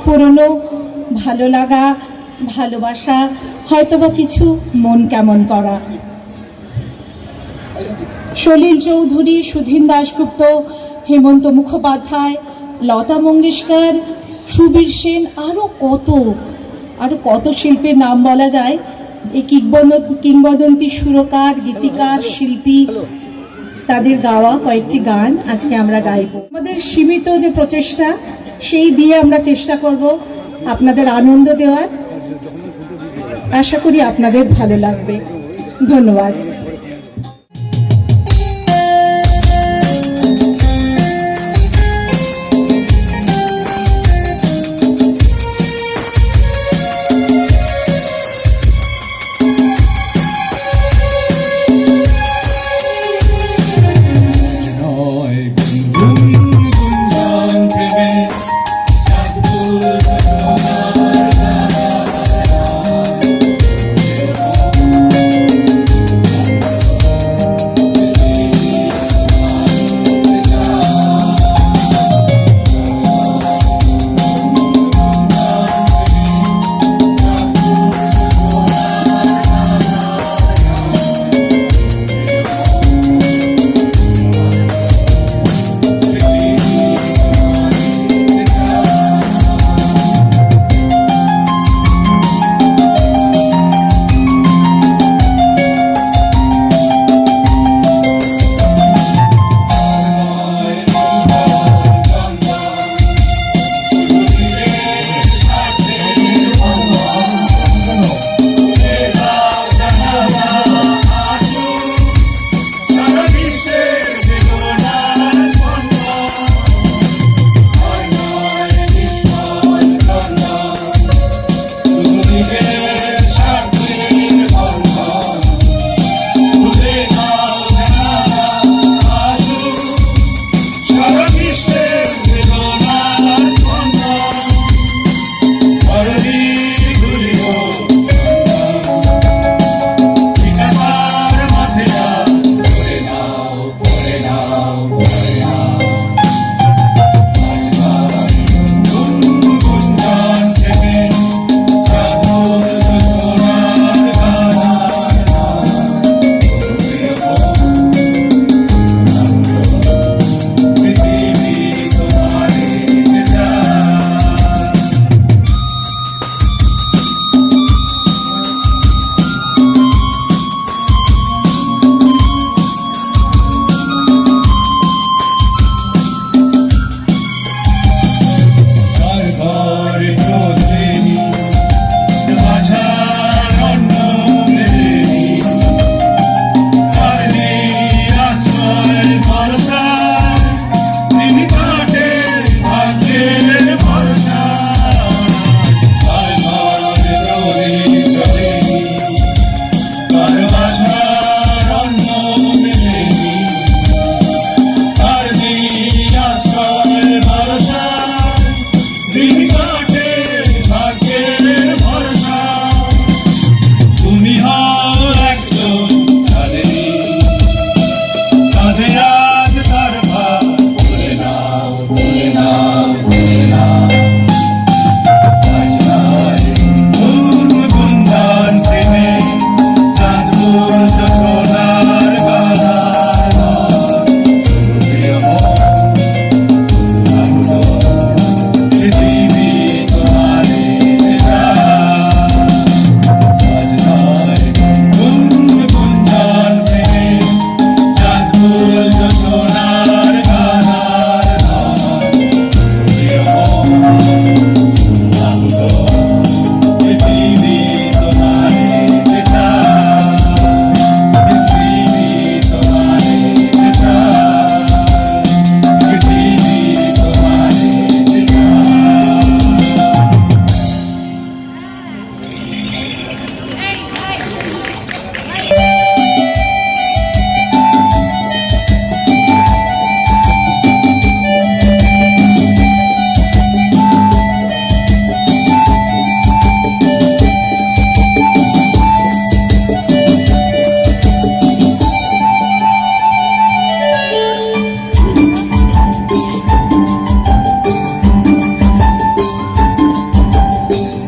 পুরনো ভালো লাগা, ভালোবাসা, হয়তোবা কিছু মন কেমন করা। সলিল চৌধুরী, সুধীন দাশগুপ্ত, হেমন্ত মুখোপাধ্যায়, লতা মঙ্গেশকর, সুবীর সেন, আরও কত শিল্পীর নাম বলা যায়। এই কিংবদন্তি সুরকার, গীতিকার, শিল্পী, তাদের গাওয়া কয়েকটি গান আজকে আমরা গাইব। আমাদের সীমিত যে প্রচেষ্টা, সেই দিয়ে আমরা চেষ্টা করব আপনাদের আনন্দ দেওয়ার। আশা করি আপনাদের ভালো লাগবে। ধন্যবাদ।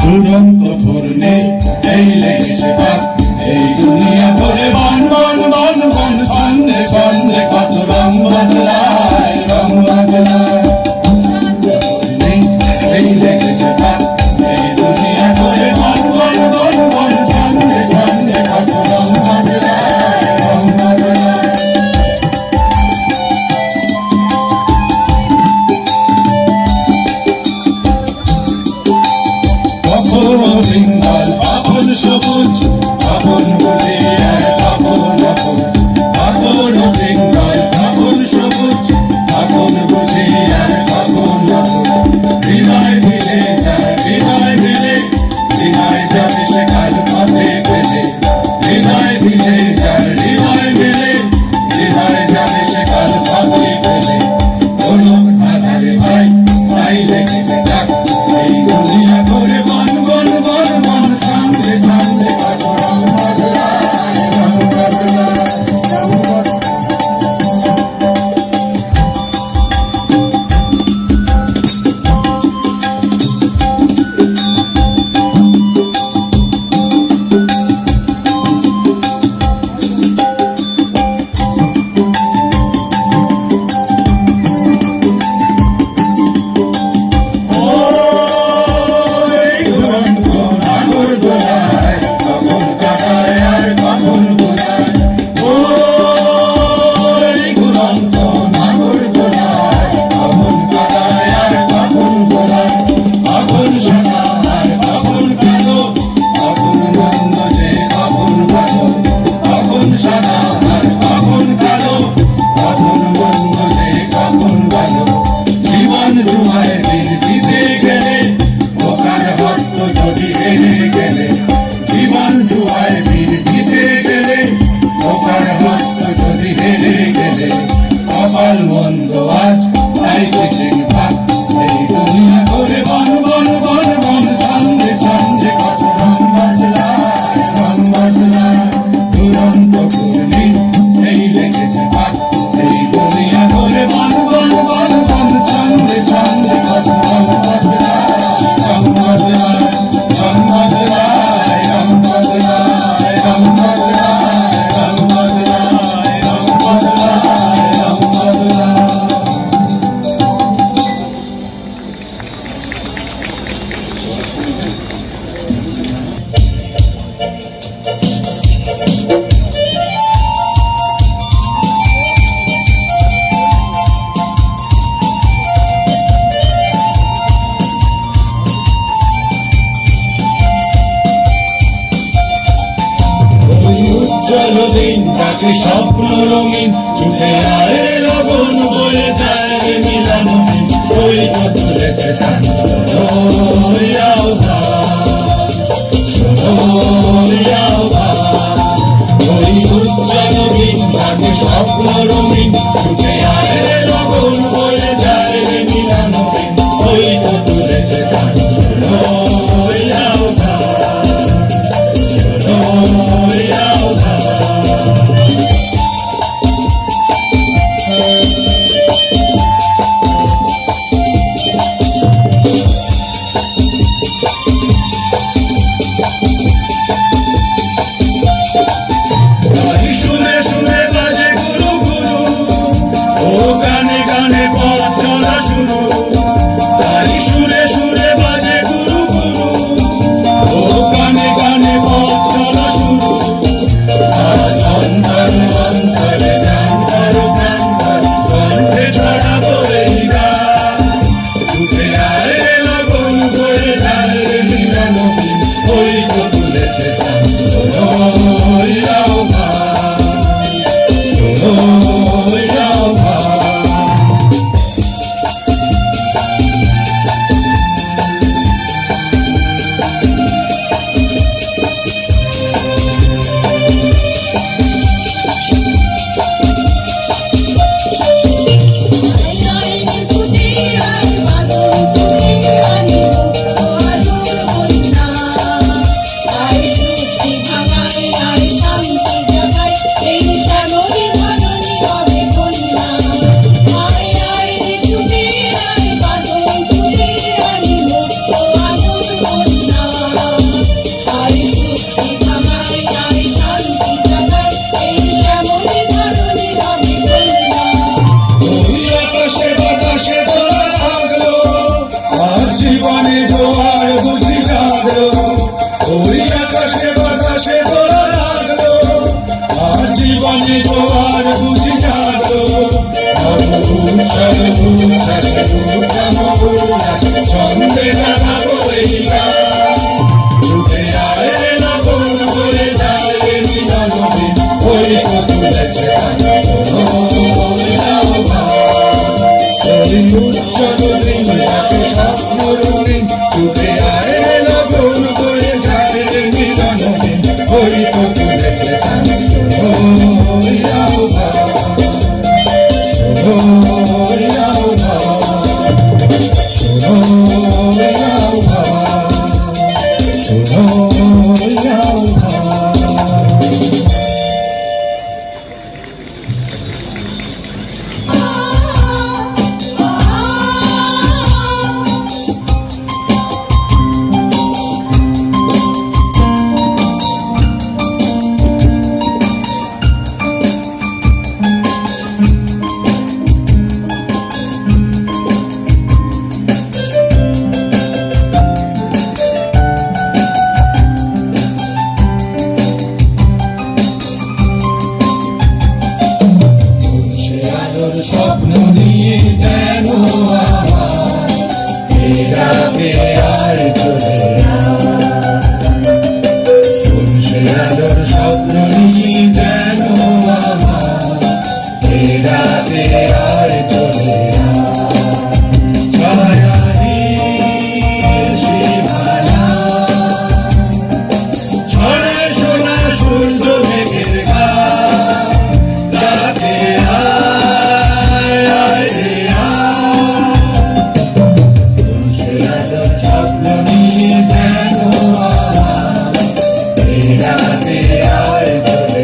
দুরন্ত ঘূর্ণি এই লেগেছে পাক, এই দুনিয়া ভরে বন বন বন বন, ছন্দে ছন্দে কত রং বদলায়, রং বদলায়। এই লেগেছে পাক, এই দুনিয়া ভরে বন বন বন বন, ছন্দে ছন্দে কত রং বদলায়, রং বদলায়। কখনো বেঙ্গল, কখন সবুজ, কখন বুঝি আর কখন অবুঝ। কখনো বেঙ্গল, কখন সবুজ, কখন বুঝি আর কখন অবুঝ। হৃদয় মিলে যার হৃদয় মিলে, হৃদয় যাবে সে কাল পথে পেলে। হৃদয় মিলে যার হৃদয় মিলে, হৃদয় যাবে সে কাল পথে পেলে। কোনো আধারে ভাই তাই লেগেছে যাক, এই দুনিয়া ঘুরে বন বন বন বন, ছন্দে ছন্দে কত রং বদলায়, রং বদলায়, রং বদলায়। জীবন জুয়ায় দিন জিতে গেলে, ওকার হস্ত যদি হেরে গেলে। জীবন জুয়ায় দিন জিতে গেলে, ওকার হস্ত যদি হেরে গেলে। কপাল মন্দ আজ তাই কিছু ভাগ, এই দুনিয়া ঘুরে বন বন বন বন, ছন্দে ছন্দে কত রং বদলায়, রং বদলায়। দুরন্ত ঘূর্ণি এই লেগেছে পাক, এই দুনিয়া ঘুরে বন বন বন বন, ছন্দে ছন্দে কত রং বদলায়, রং বদলায়, রং বদলায়, রং বদলায়, রং বদলায়, রং বদলায়, রং বদলায়, রং বদলায়। উজ্জ্বল দিনটাকে স্বপ্ন রঙিন, ছুটে আয় রে লগন বয়ে যায় রে মিলন। ওই তো তুলেছে গান, শোনো যাও গান, শোনো যাও গান। ওই উজ্জ্বল দিনটাকে স্বপ্ন রঙিন, ছুটে আয় রে লগন বয়ে যায় রে মিলন। ওই তো তুলেছে গান, শোনো যাও গান, শোনো যাও গান। শুনে শুনে বাজে গুরু গুরু, ওই তো তুলেছে গান, শোনো যাও বাবা, শোনো যাও বাবা, শোনো যাও বাবা, শোনো যাও বাবা। স্বপ্ন নিয়ে যেন আমার এই রাতে আর চলে সে আলোর স্বপ্ন নিয়ে যেন আমার এই রাতে আর চলে ছায়াহীন সীমানা ছড়ে সোনা সূর্য মেঘের গান রাতে স্বপ্ন নিয়ে যেন আমার এই রাতে আর চলে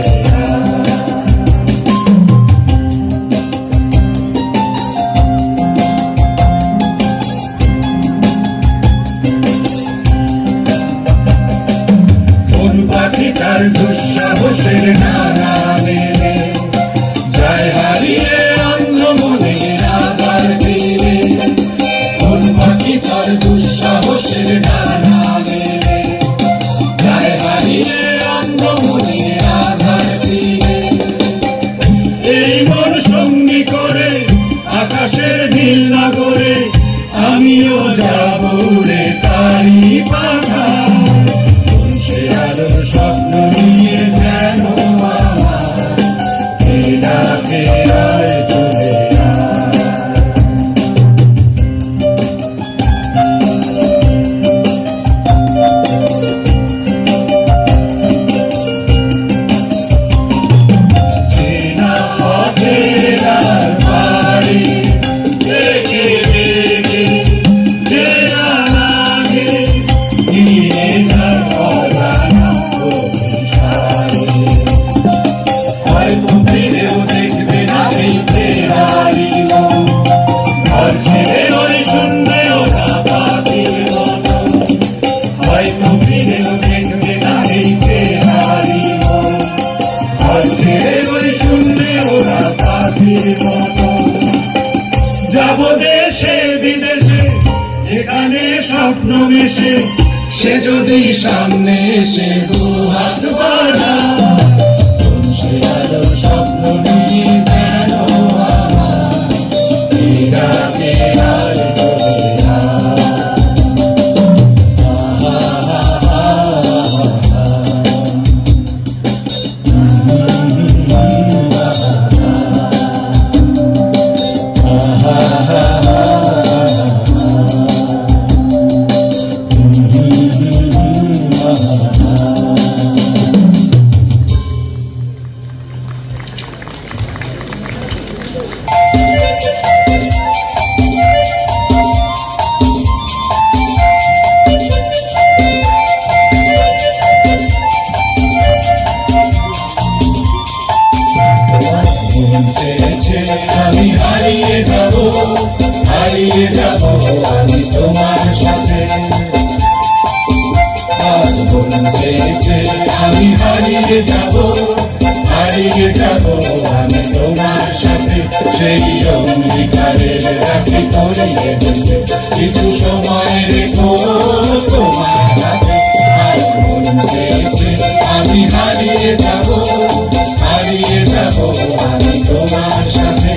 কোন পাখিটার দুঃসাহসের নানা মেলে যায় হারিয়ে অন্ধ মনের আধার তীরে, কোন পাখি তার দুঃসাহসের ডানা মেলে যায় হারিয়ে অন্ধ মনের আধার তীরে। এই মন সঙ্গী করে আকাশের নীল নগরে আমিও যাব রে তারি পাখা, সে আলোর স্বপ্ন নিয়ে যেন আমার এই ডাকে আয় চলে চেনা পথের আর বাড়ি দেখে দেখে যে লাগে নিয়ে যার অজানা অভিসারে, হয়তো ফিরেও দেখবে না এই ফেরারি মন, আর ছেড়ে ওই শুনবে ওরা পাখির মতো, হয়তো ফিরেও দেখবে না এই ফেরারি মন, আর ছেড়ে ওই শুনবে ওরা পাখির মতো। যাব দেশে বিদেশে যেখানে স্বপ্ন মেশে, সে যদি সামনে এসে দু হাত বাড়ায়, সে আলো স্বপ্ন নিয়ে যেন আমার এই রাতে আর চলে আমি হারিয়ে যাব আমি তোমার সাথে, আজ মন চেয়েছে আমি হারিয়ে যাব আমি তোমার সাথে, সেই অঙ্গীকারের রাখি করিয়ে দেবে কিছু সময় রেখো তোমার হাতে, আজ মন চেয়েছে আমি হারিয়ে যাব আমি তোমার সাথে।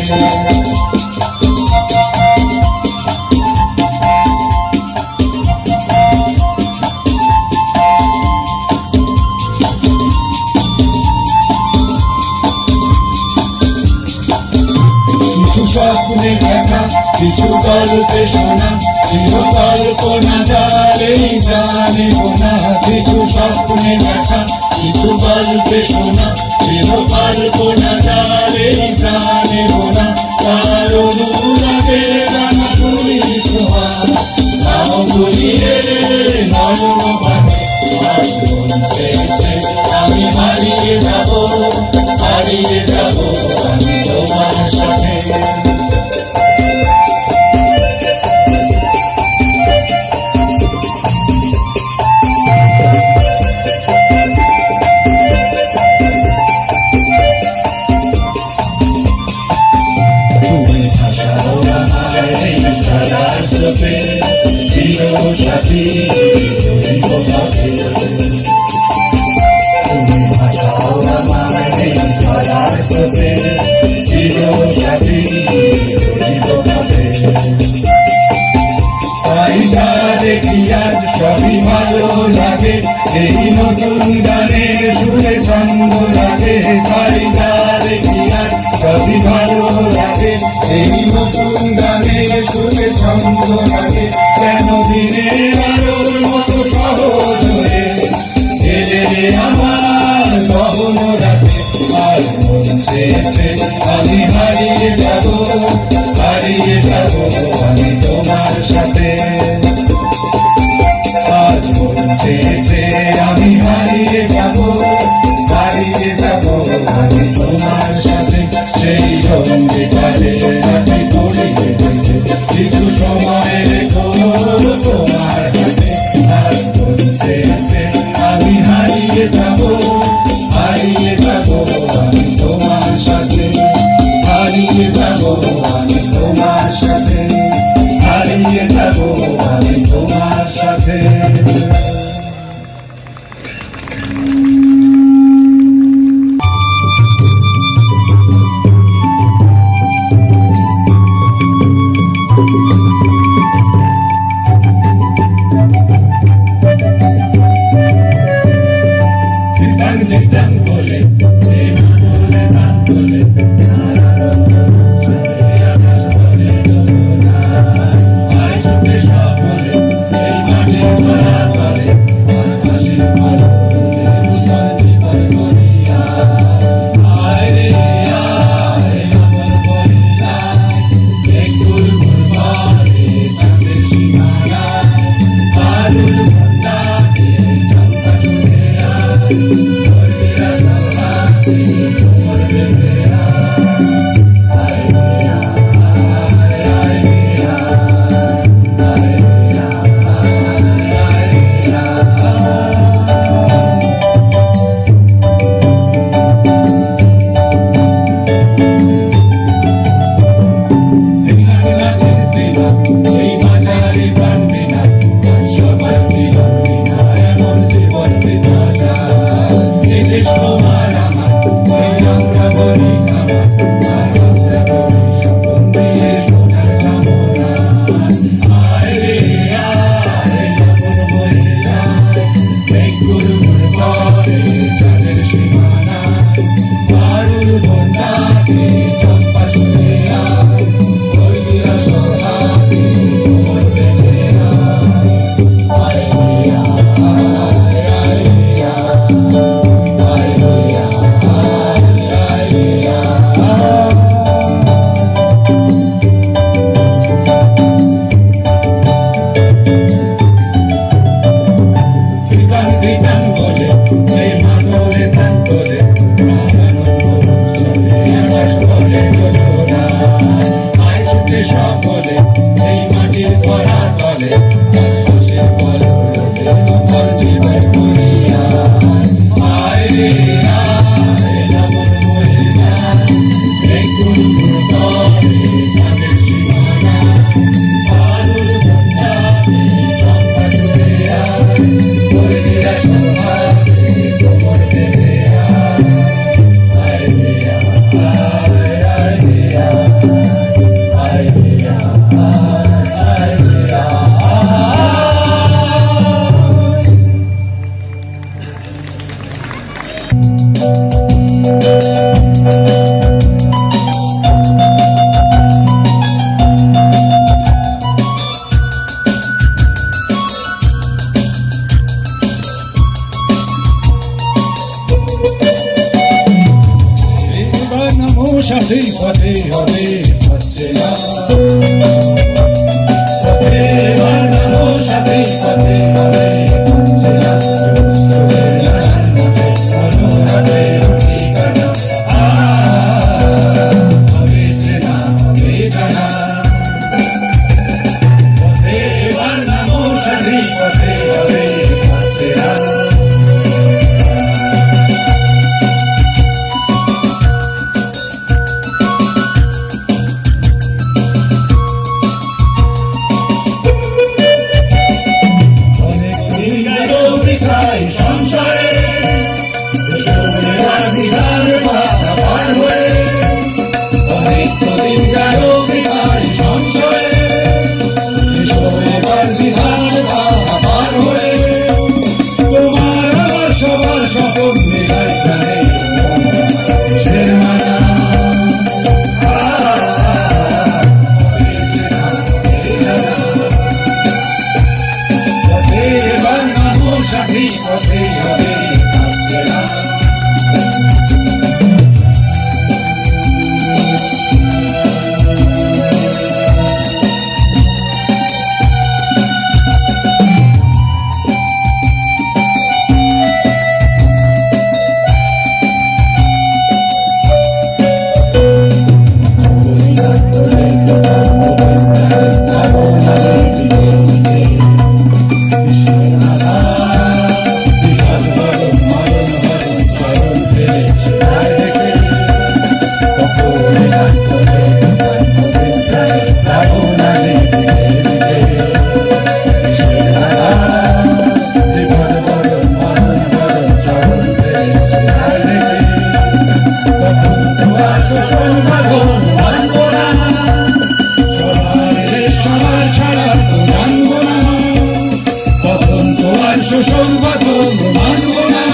কিছু স্বপ্নে দেখা, কিছু গল্পে শোনা, চিরকল্পনা জালে জানে গোনা, কিছু স্বপ্নে দেখা, কিছু গল্পে শোনা, চিরকল্পনা জালে জানে গোনা, তার অনুরাগে রাঙা তুলি ছোঁয়া, তাও তুলিয়ে নয়ন বাঁধে, আর মন চেয়েছে আমি হারিয়ে যাব আমি তোমার সাথে। সাথী তুমি ভাষাও আমার এই ছড়ার স্রোতে, চিরসাথী তাই যা দেখি আজ সবই ভালো লাগে, এই নতুন গানের সুরে ছন্দ লাগে, তাই যা দেখি আজ সবই ভালো লাগে, এই নতুন গানের সুরে ছন্দ লাগে, কেন দিনের আলোর মতো সহজ হয়ে এলে আমার গহন রাতে, আর মন চেয়েছে আমি হারিয়ে যাব আমি তোমার সাথে, আজ মন চেয়েছে আমি হারিয়ে যাব আমি তোমার সাথে, সেই সঙ্গে কালে রাতে পড়িয়ে দেখে কিছু সময় রেখো তোমার হাতে, আজ মন চেয়েছে আমি হারিয়ে যাব আমি তোমার সাথে, হারিয়ে যাব আমি তোমার সাথে, হারিয়ে যাব আমি তোমার সাথে। সাথী পথে হবে হচ্ছে না পথে বানানো সাথী পথে হবে হচ্ছে না সাথী পথে হবে হচ্ছে না শোষণ বাঁধন মানব না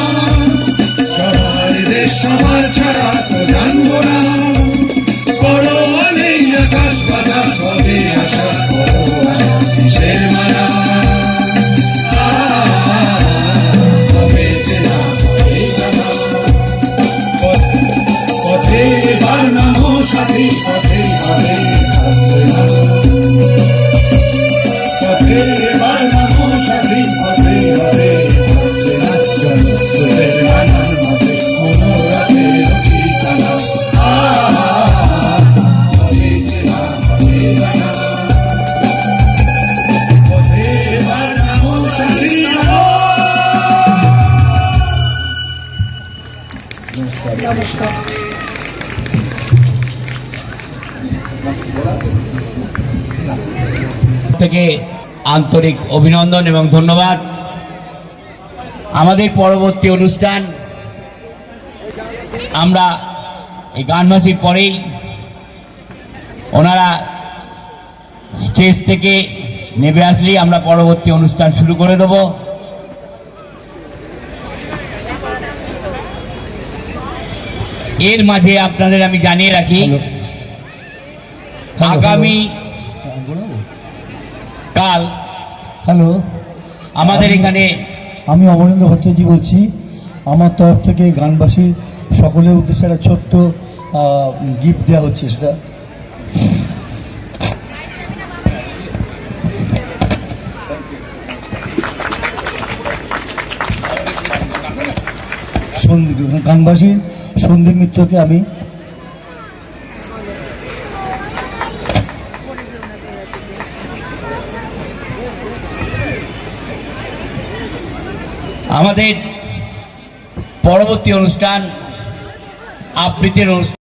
সবার দেশ সবার ছাড়া তো জানবো না বড় নেই আকাশ বাতাস হবে আশা করো কিসের মায়া হবে চেনা হবে জানা পথে এবার নামো সাথী পথে হবে পথে এবার নামো সাথী পথে হবে নমস্কার। থেকে আন্তরিক অভিনন্দন এবং ধন্যবাদ। আমাদের পরবর্তী অনুষ্ঠান আমরা এই গানবাসীর পরেই ওনারা স্টেজ থেকে নেমে আসলেই আমরা পরবর্তী অনুষ্ঠান শুরু করে দেব। এর মাঝে আপনাদের আমি জানিয়ে রাখি আগামী কাল হ্যালো, আমাদের এখানে আমি অমরেন্দ্র ভট্টাচার্য বলছি। আমার তরফ থেকে গানবাসীর সকলের উদ্দেশ্যে একটা ছোট্ট গিফট দেওয়া হচ্ছে। সেটা গানবাসীর সন্দীপ মিত্রকে আমি আমাদের পরবর্তী অনুষ্ঠান আবৃত্তির অনুষ্ঠান।